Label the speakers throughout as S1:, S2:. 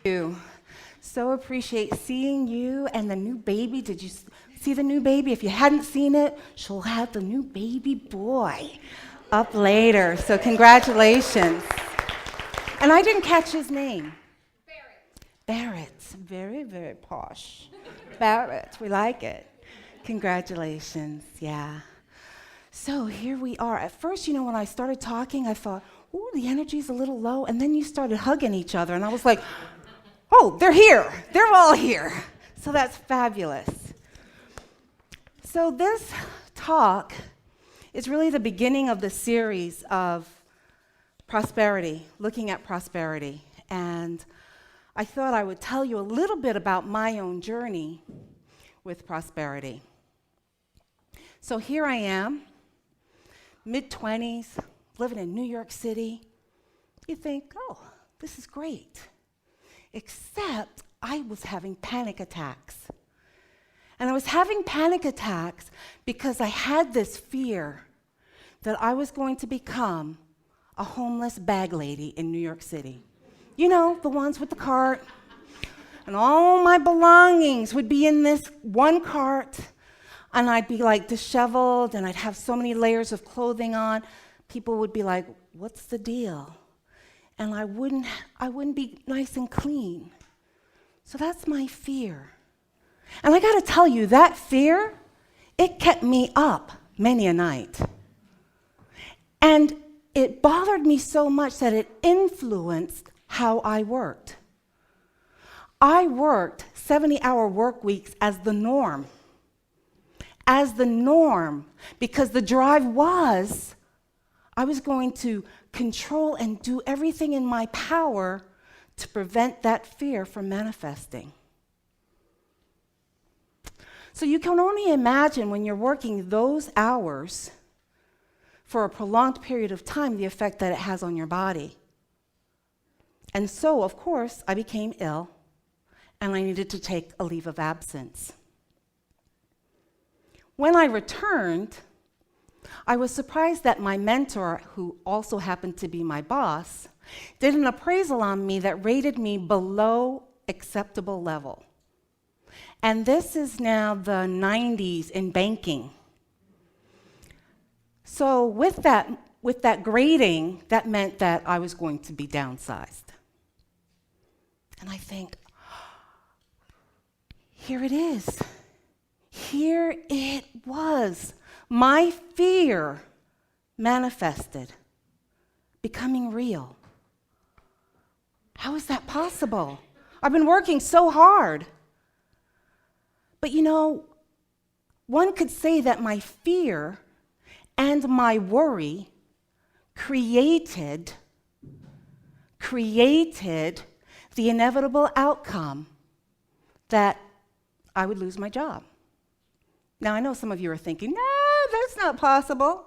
S1: You. So appreciate seeing you and the new baby. Did you see the new baby? If you hadn't seen it, she'll have the new baby boy up later. So congratulations. And I didn't catch his name. Barrett. Very, very posh. Barrett. We like it. Congratulations. Yeah. So here we are. At first, when I started talking, I thought, ooh, the energy's a little low. And then you started hugging each other. And I was like, oh, they're here. They're all here. So that's fabulous. So this talk is really the beginning of the series of prosperity, looking at prosperity. And I thought I would tell you a little bit about my own journey with prosperity. So here I am, mid-20s, living in New York City. You think, oh, this is great. Except I was having panic attacks. And I was having panic attacks because I had this fear that I was going to become a homeless bag lady in New York City. You know, the ones with the cart. And all my belongings would be in this one cart. And I'd be like disheveled, and I'd have so many layers of clothing on. People would be like, what's the deal? And I wouldn't be nice and clean. So that's my fear. And I gotta tell you, that fear, it kept me up many a night. And it bothered me so much that it influenced how I worked. I worked 70-hour work weeks as the norm. As the norm, because the drive was, I was going to control and do everything in my power to prevent that fear from manifesting. So you can only imagine when you're working those hours for a prolonged period of time, the effect that it has on your body. And so, of course, I became ill, and I needed to take a leave of absence. When I returned, I was surprised that my mentor, who also happened to be my boss, did an appraisal on me that rated me below acceptable level. And this is now the 90s in banking. So with that grading, that meant that I was going to be downsized. And I think, here it is. Here it was. My fear manifested, becoming real. How is that possible? I've been working so hard. But one could say that my fear and my worry created the inevitable outcome that I would lose my job. Now, I know some of you are thinking, no, that's not possible.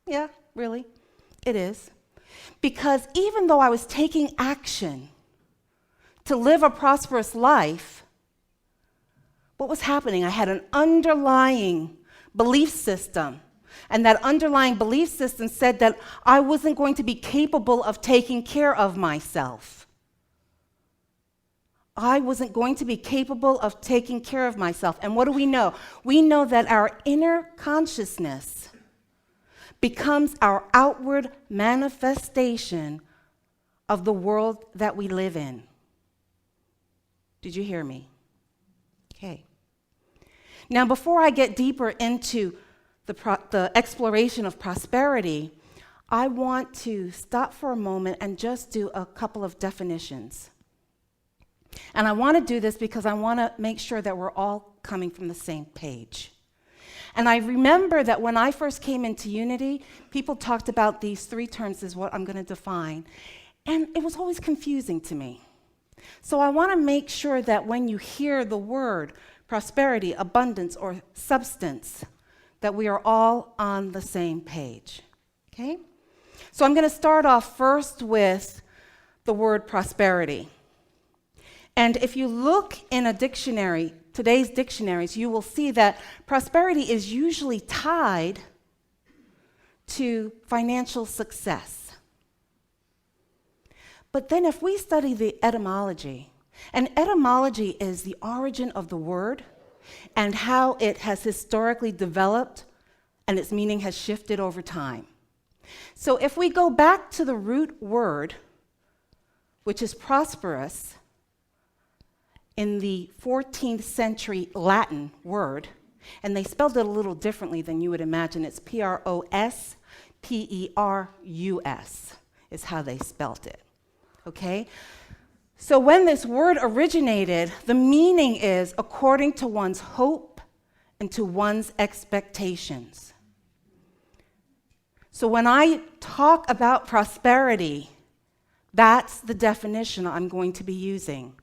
S1: Yeah, really, it is. Because even though I was taking action to live a prosperous life, what was happening? I had an underlying belief system. And that underlying belief system said that I wasn't going to be capable of taking care of myself. I wasn't going to be capable of taking care of myself. And what do we know? We know that our inner consciousness becomes our outward manifestation of the world that we live in. Did you hear me? Okay. Now, before I get deeper into the exploration of prosperity, I want to stop for a moment and just do a couple of definitions. And I want to do this because I want to make sure that we're all coming from the same page. And I remember that when I first came into Unity, people talked about these three terms as what I'm going to define. And it was always confusing to me. So I want to make sure that when you hear the word prosperity, abundance, or substance, that we are all on the same page. Okay? So I'm going to start off first with the word prosperity. And if you look in a dictionary, today's dictionaries, you will see that prosperity is usually tied to financial success. But then if we study the etymology, And etymology is the origin of the word and how it has historically developed and its meaning has shifted over time. So if we go back to the root word, which is prosperous, in the 14th century Latin word, and they spelled it a little differently than you would imagine. It's Prosperus, is how they spelt it, okay? So when this word originated, the meaning is according to one's hope and to one's expectations. So when I talk about prosperity, that's the definition I'm going to be using.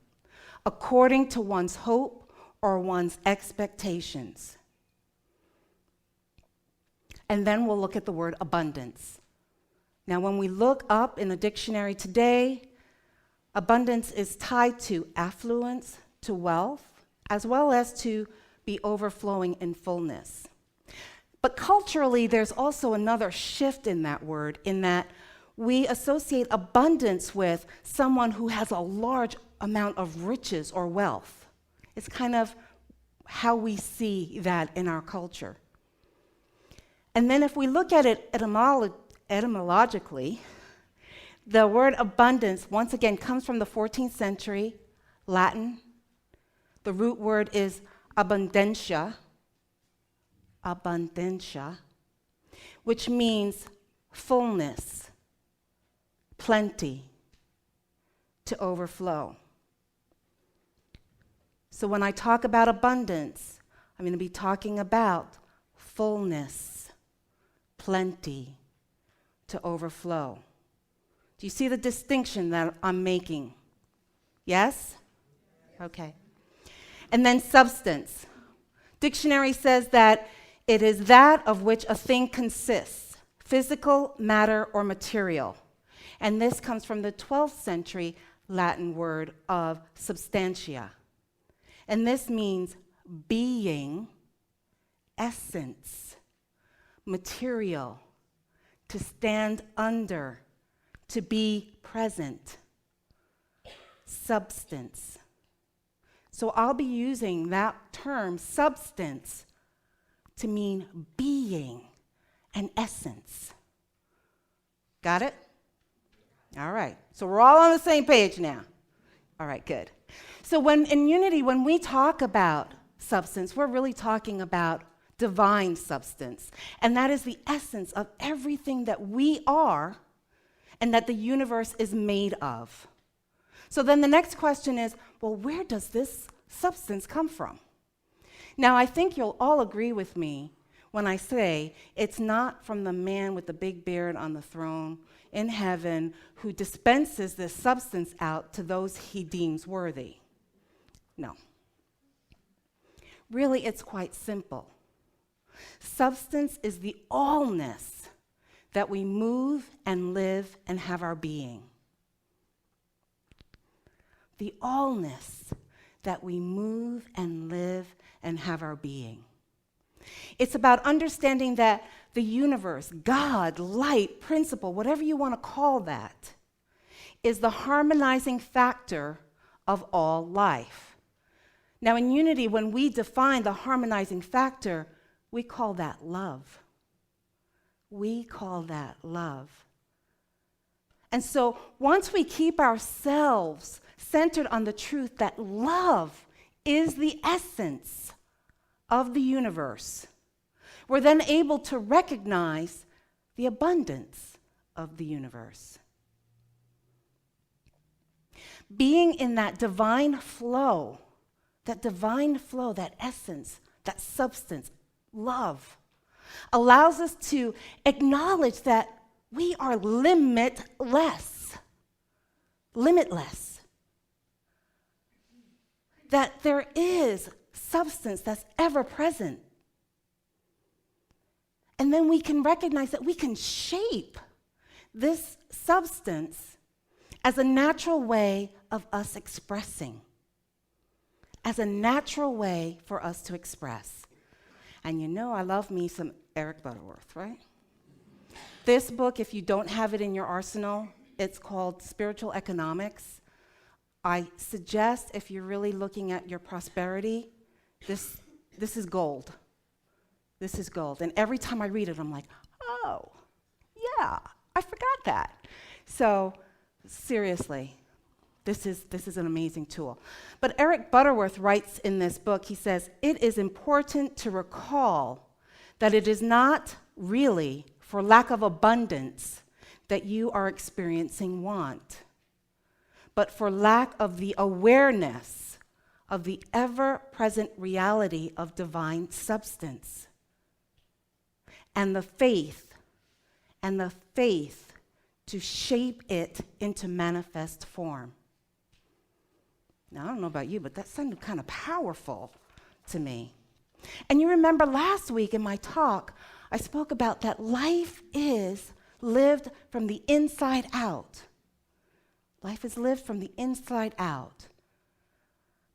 S1: According to one's hope or one's expectations. And then we'll look at the word abundance. Now, when we look up in a dictionary today, abundance is tied to affluence, to wealth, as well as to be overflowing in fullness. But culturally, there's also another shift in that word, in that we associate abundance with someone who has a large amount of riches or wealth. It's kind of how we see that in our culture. And then if we look at it etymologically, the word abundance, once again, comes from the 14th century Latin. The root word is abundentia, which means fullness, plenty, to overflow. So when I talk about abundance, I'm going to be talking about fullness, plenty, to overflow. Do you see the distinction that I'm making? Yes? Okay. And then substance. Dictionary says that it is that of which a thing consists, physical, matter, or material. And this comes from the 12th century Latin word of substantia. And this means being, essence, material, to stand under, to be present, substance. So I'll be using that term, substance, to mean being and essence. Got it? All right. So we're all on the same page now. All right, good. So when in Unity, when we talk about substance, we're really talking about divine substance. And that is the essence of everything that we are and that the universe is made of. So then the next question is, well, where does this substance come from? Now, I think you'll all agree with me when I say it's not from the man with the big beard on the throne in heaven who dispenses this substance out to those he deems worthy. No. Really, it's quite simple. Substance is the allness that we move and live and have our being. The allness that we move and live and have our being. It's about understanding that the universe, God, light, principle, whatever you want to call that, is the harmonizing factor of all life. Now, in Unity, when we define the harmonizing factor, we call that love. We call that love. And so once we keep ourselves centered on the truth that love is the essence of the universe, we're then able to recognize the abundance of the universe. Being in that divine flow, that essence, that substance, love, allows us to acknowledge that we are limitless. That there is substance that's ever present. And then we can recognize that we can shape this substance as a natural way of us expressing, as a natural way for us to express. And you know I love me some Eric Butterworth, right? This book, if you don't have it in your arsenal, it's called Spiritual Economics. I suggest if you're really looking at your prosperity, this is gold. This is gold. And every time I read it, I'm like, oh, yeah, I forgot that. So seriously, this is an amazing tool. But Eric Butterworth writes in this book, he says, it is important to recall that it is not really for lack of abundance that you are experiencing want, but for lack of the awareness of the ever-present reality of divine substance and the faith to shape it into manifest form. Now, I don't know about you, but that sounded kind of powerful to me. And you remember last week in my talk, I spoke about that life is lived from the inside out. Life is lived from the inside out.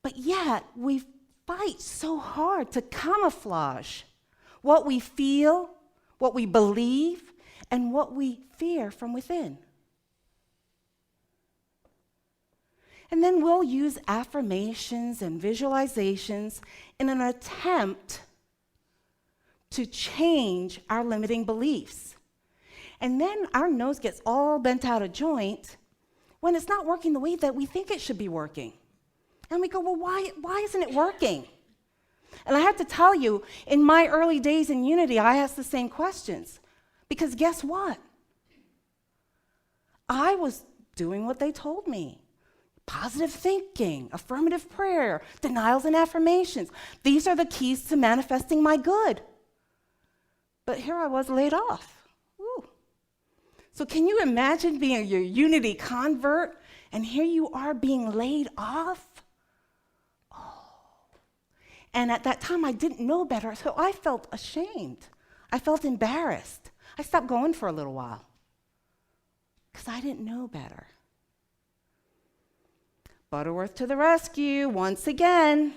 S1: But yet, we fight so hard to camouflage what we feel, what we believe, and what we fear from within. And then we'll use affirmations and visualizations in an attempt to change our limiting beliefs. And then our nose gets all bent out of joint when it's not working the way that we think it should be working. And we go, well, why isn't it working? And I have to tell you, in my early days in Unity, I asked the same questions. Because guess what? I was doing what they told me. Positive thinking, affirmative prayer, denials and affirmations. These are the keys to manifesting my good. But here I was laid off. Ooh. So can you imagine being a Unity convert and here you are being laid off? Oh. And at that time I didn't know better, so I felt ashamed. I felt embarrassed. I stopped going for a little while because I didn't know better. Butterworth to the rescue once again.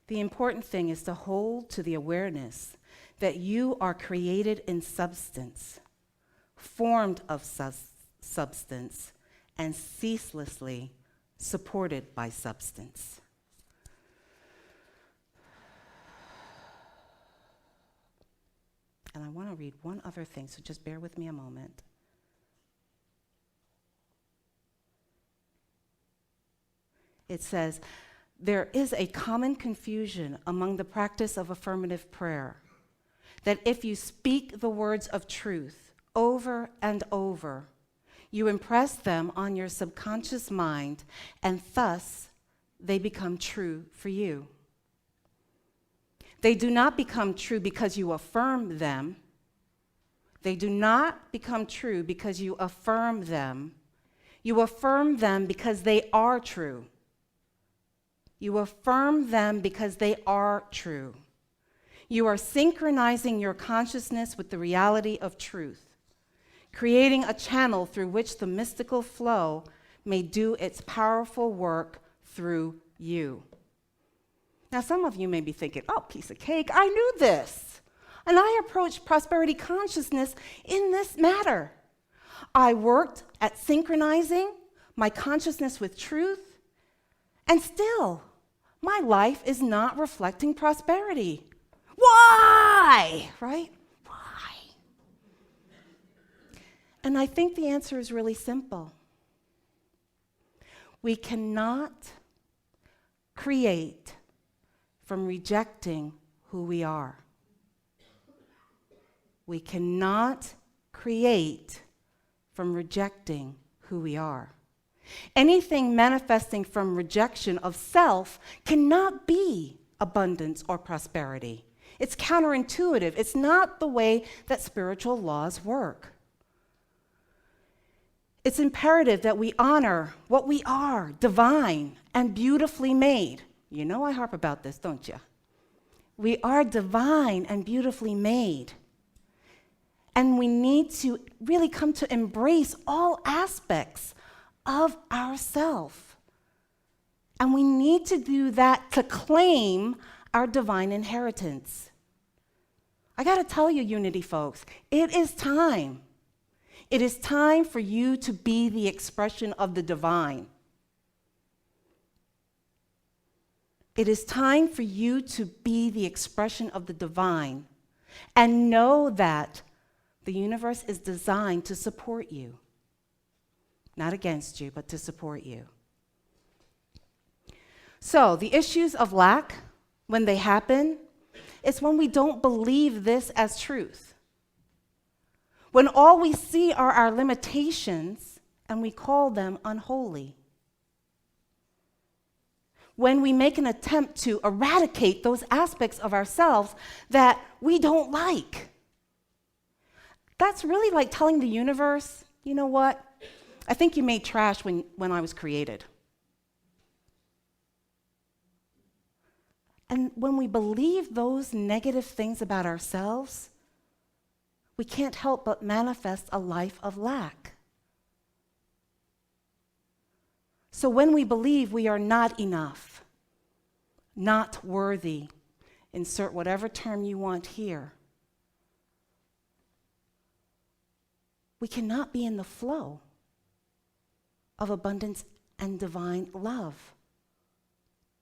S1: The important thing is to hold to the awareness that you are created in substance, formed of substance, and ceaselessly supported by substance. And I want to read one other thing, so just bear with me a moment. It says, there is a common confusion among the practice of affirmative prayer that if you speak the words of truth over and over, you impress them on your subconscious mind, and thus they become true for you. They do not become true because you affirm them. They do not become true because you affirm them. You affirm them because they are true. You affirm them because they are true. You are synchronizing your consciousness with the reality of truth, creating a channel through which the mystical flow may do its powerful work through you. Now, some of you may be thinking, oh, piece of cake, I knew this. And I approached prosperity consciousness in this matter. I worked at synchronizing my consciousness with truth, and still, my life is not reflecting prosperity. Why? Right? Why? And I think the answer is really simple. We cannot create from rejecting who we are. We cannot create from rejecting who we are. Anything manifesting from rejection of self cannot be abundance or prosperity. It's counterintuitive. It's not the way that spiritual laws work. It's imperative that we honor what we are, divine and beautifully made. You know I harp about this, don't you? We are divine and beautifully made. And we need to really come to embrace all aspects of ourself. And we need to do that to claim our divine inheritance. I got to tell you, Unity folks, it is time. It is time for you to be the expression of the divine. It is time for you to be the expression of the divine and know that the universe is designed to support you. Not against you, but to support you. So, the issues of lack, when they happen, it's when we don't believe this as truth. When all we see are our limitations and we call them unholy. When we make an attempt to eradicate those aspects of ourselves that we don't like. That's really like telling the universe, you know what? I think you made trash when I was created. And when we believe those negative things about ourselves, we can't help but manifest a life of lack. So when we believe we are not enough, not worthy, insert whatever term you want here, we cannot be in the flow of abundance and divine love.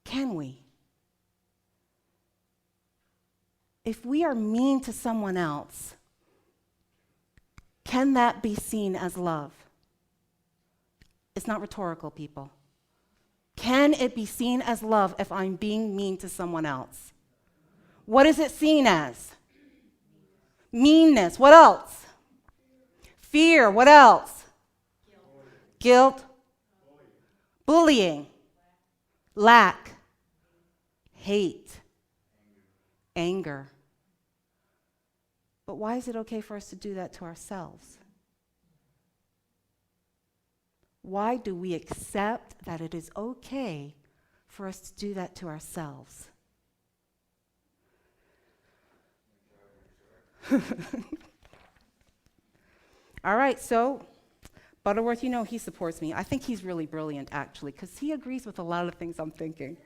S1: Can we? If we are mean to someone else, can that be seen as love? It's not rhetorical, people. Can it be seen as love if I'm being mean to someone else? What is it seen as? Meanness. What else? Fear. What else? Guilt. Bullying. Lack. Hate. Anger. But why is it okay for us to do that to ourselves? Why do we accept that it is okay for us to do that to ourselves? All right, so Butterworth, you know he supports me. I think he's really brilliant, actually, because he agrees with a lot of things I'm thinking.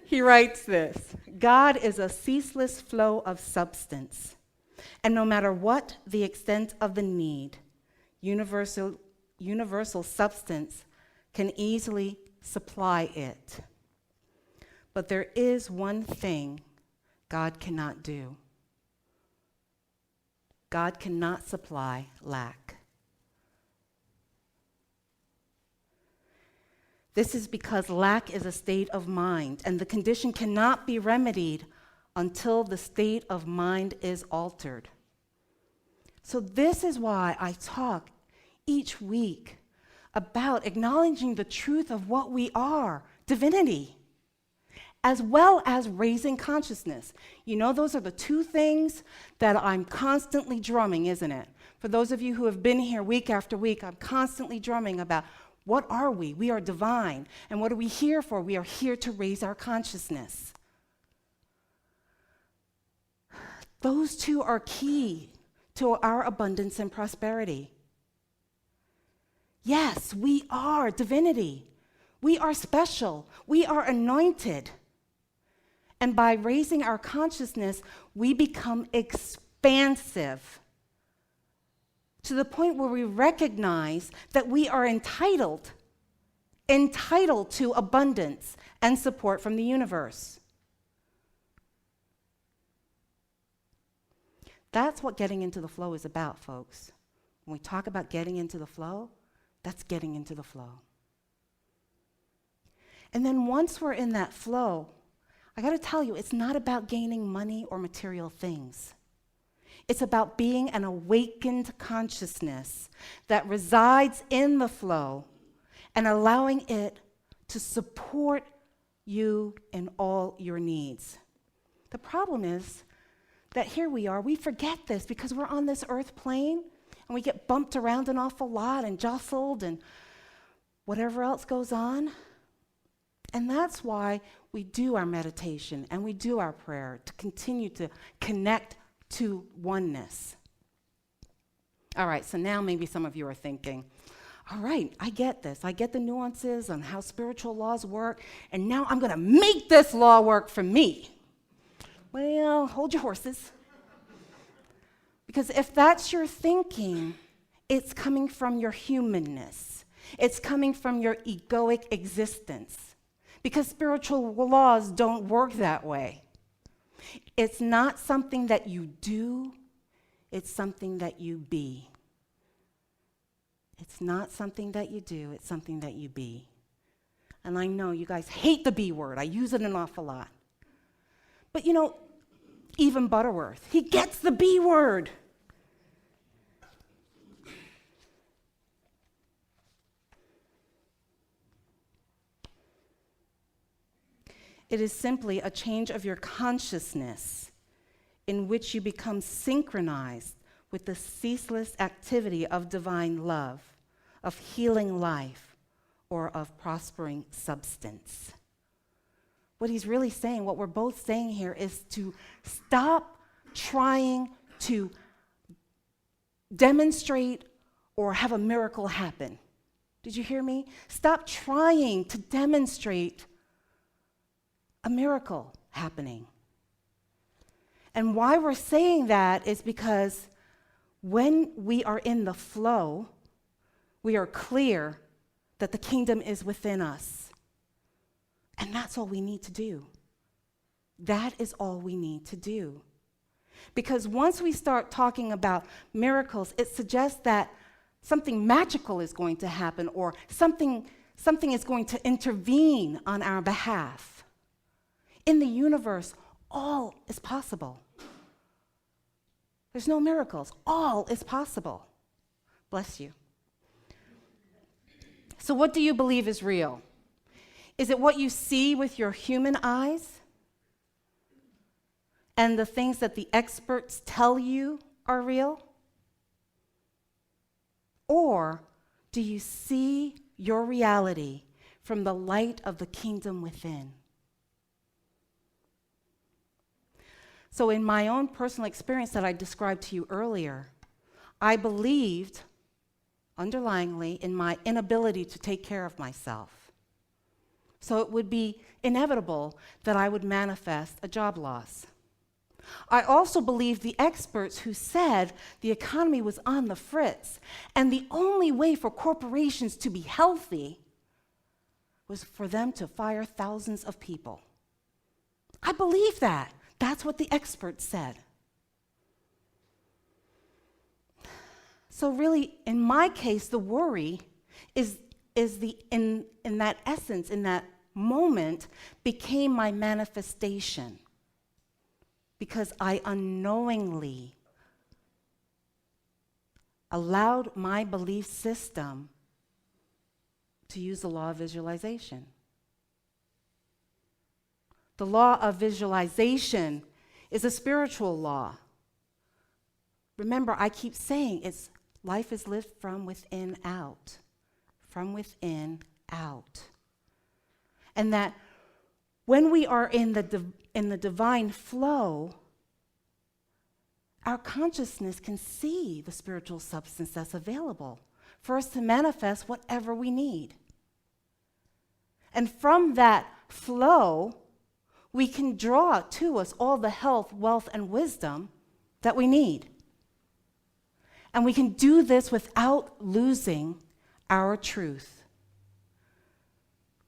S1: He writes this: God is a ceaseless flow of substance, and no matter what the extent of the need, universal substance can easily supply it. But there is one thing God cannot do. God cannot supply lack. This is because lack is a state of mind, and the condition cannot be remedied until the state of mind is altered. So this is why I talk each week about acknowledging the truth of what we are, divinity, as well as raising consciousness. You know, those are the two things that I'm constantly drumming, isn't it? For those of you who have been here week after week, I'm constantly drumming about what are we? We are divine. And what are we here for? We are here to raise our consciousness. Those two are key to our abundance and prosperity. Yes, we are divinity. We are special. We are anointed. And by raising our consciousness, we become expansive to the point where we recognize that we are entitled to abundance and support from the universe. That's what getting into the flow is about, folks. When we talk about getting into the flow, that's getting into the flow. And then once we're in that flow, I got to tell you, it's not about gaining money or material things. It's about being an awakened consciousness that resides in the flow and allowing it to support you in all your needs. The problem is that here we are, we forget this because we're on this earth plane and we get bumped around an awful lot and jostled and whatever else goes on. And that's why we do our meditation and we do our prayer to continue to connect to oneness. All right, so now maybe some of you are thinking, all right, I get this. I get the nuances on how spiritual laws work, and now I'm going to make this law work for me. Well, hold your horses. Because if that's your thinking, it's coming from your humanness. It's coming from your egoic existence. Because spiritual laws don't work that way. It's not something that you do, it's something that you be. It's not something that you do, it's something that you be. And I know you guys hate the B word. I use it an awful lot. But even Butterworth, he gets the B word. It is simply a change of your consciousness in which you become synchronized with the ceaseless activity of divine love, of healing life, or of prospering substance. What he's really saying, what we're both saying here, is to stop trying to demonstrate or have a miracle happen. Did you hear me? Stop trying to demonstrate a miracle happening. And why we're saying that is because when we are in the flow, we are clear that the kingdom is within us. And that's all we need to do. That is all we need to do. Because once we start talking about miracles, it suggests that something magical is going to happen, or something is going to intervene on our behalf. In the universe, all is possible. There's no miracles. All is possible. Bless you. So what do you believe is real? Is it what you see with your human eyes? And the things that the experts tell you are real? Or do you see your reality from the light of the kingdom within? So in my own personal experience that I described to you earlier, I believed, underlyingly, in my inability to take care of myself. So it would be inevitable that I would manifest a job loss. I also believed the experts who said the economy was on the fritz, and the only way for corporations to be healthy was for them to fire thousands of people. I believed that. That's what the experts said. So really, in my case, the worry is in that essence, in that moment, became my manifestation. Because I unknowingly allowed my belief system to use the law of visualization. The law of visualization is a spiritual law. Remember, I keep saying life is lived from within out. From within out. And that when we are in the divine flow, our consciousness can see the spiritual substance that's available for us to manifest whatever we need. And from that flow, we can draw to us all the health, wealth, and wisdom that we need. And we can do this without losing our truth.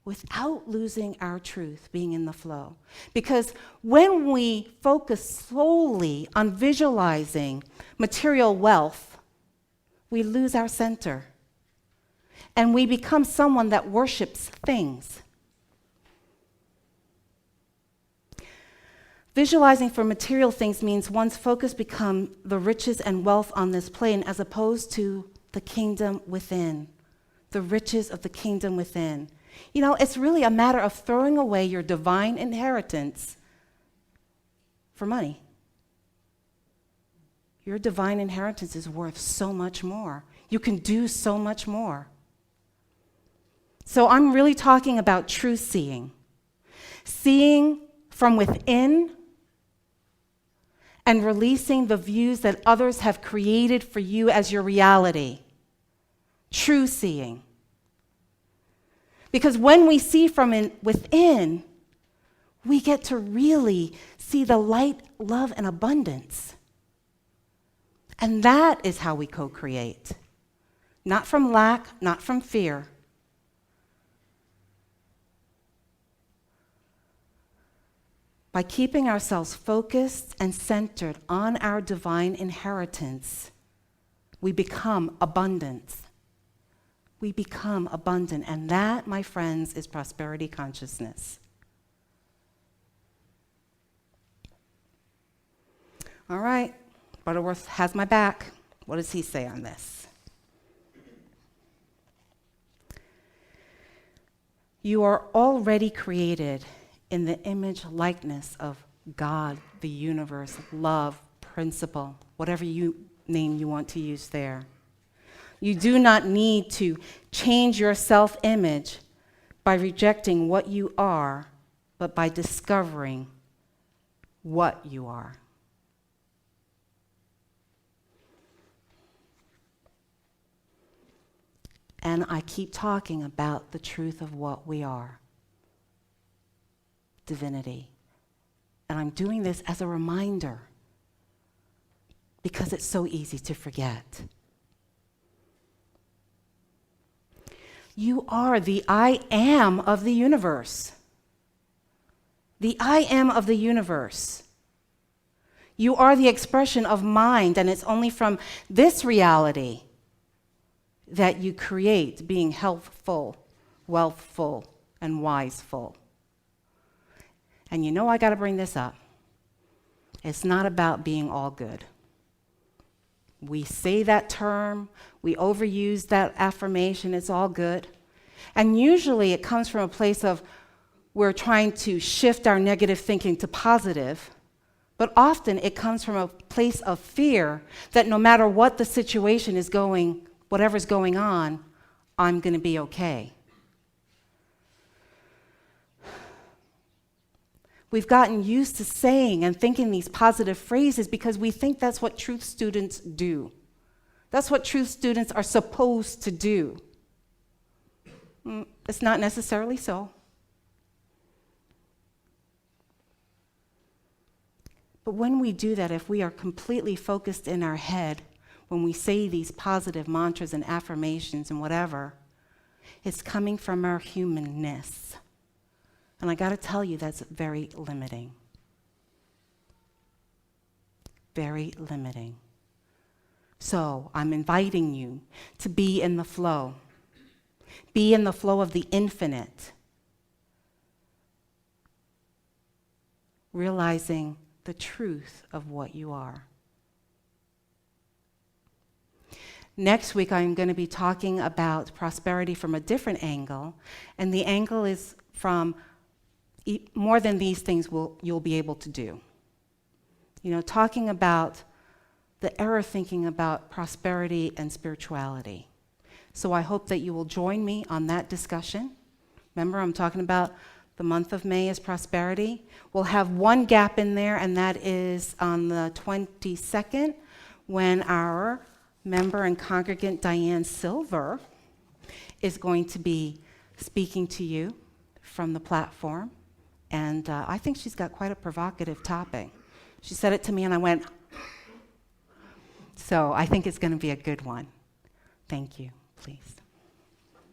S1: Without losing our truth, being in the flow. Because when we focus solely on visualizing material wealth, we lose our center. And we become someone that worships things. Visualizing for material things means one's focus becomes the riches and wealth on this plane as opposed to the kingdom within, the riches of the kingdom within. It's really a matter of throwing away your divine inheritance for money. Your divine inheritance is worth so much more. You can do so much more. So I'm really talking about true seeing. Seeing from within and releasing the views that others have created for you as your reality. true seeing. Because when we see from within, we get to really see the light, love, and abundance. And that is how we co-create. Not from lack, not from fear. By keeping ourselves focused and centered on our divine inheritance, we become abundant. We become abundant. And that, my friends, is prosperity consciousness. All right, Butterworth has my back. What does he say on this? You are already created in the image likeness of God, the universe, love, principle, whatever name you want to use there. You do not need to change your self-image by rejecting what you are, but by discovering what you are. And I keep talking about the truth of what we are. Divinity. And I'm doing this as a reminder because it's so easy to forget. You are the I am of the universe. The I am of the universe. You are the expression of mind, and it's only from this reality that you create being healthful, wealthful, and wiseful. And you know I got to bring this up. It's not about being all good. We say that term, we overuse that affirmation, it's all good. And usually it comes from a place of we're trying to shift our negative thinking to positive, but often it comes from a place of fear that no matter what the situation is going, whatever's going on, I'm going to be okay. We've gotten used to saying and thinking these positive phrases because we think that's what truth students do. That's what truth students are supposed to do. It's not necessarily so. But when we do that, if we are completely focused in our head, when we say these positive mantras and affirmations and whatever, it's coming from our humanness. And I got to tell you, that's very limiting. Very limiting. So I'm inviting you to be in the flow. Be in the flow of the infinite. Realizing the truth of what you are. Next week, I'm going to be talking about prosperity from a different angle, and the angle is from more than these things you'll be able to do. You know, talking about the error thinking about prosperity and spirituality. So I hope that you will join me on that discussion. Remember, I'm talking about the month of May is prosperity. We'll have one gap in there, and that is on the 22nd, when our member and congregant Diane Silver is going to be speaking to you from the platform. And I think she's got quite a provocative topic. She said it to me and I went, so I think it's going to be a good one. Thank you, please.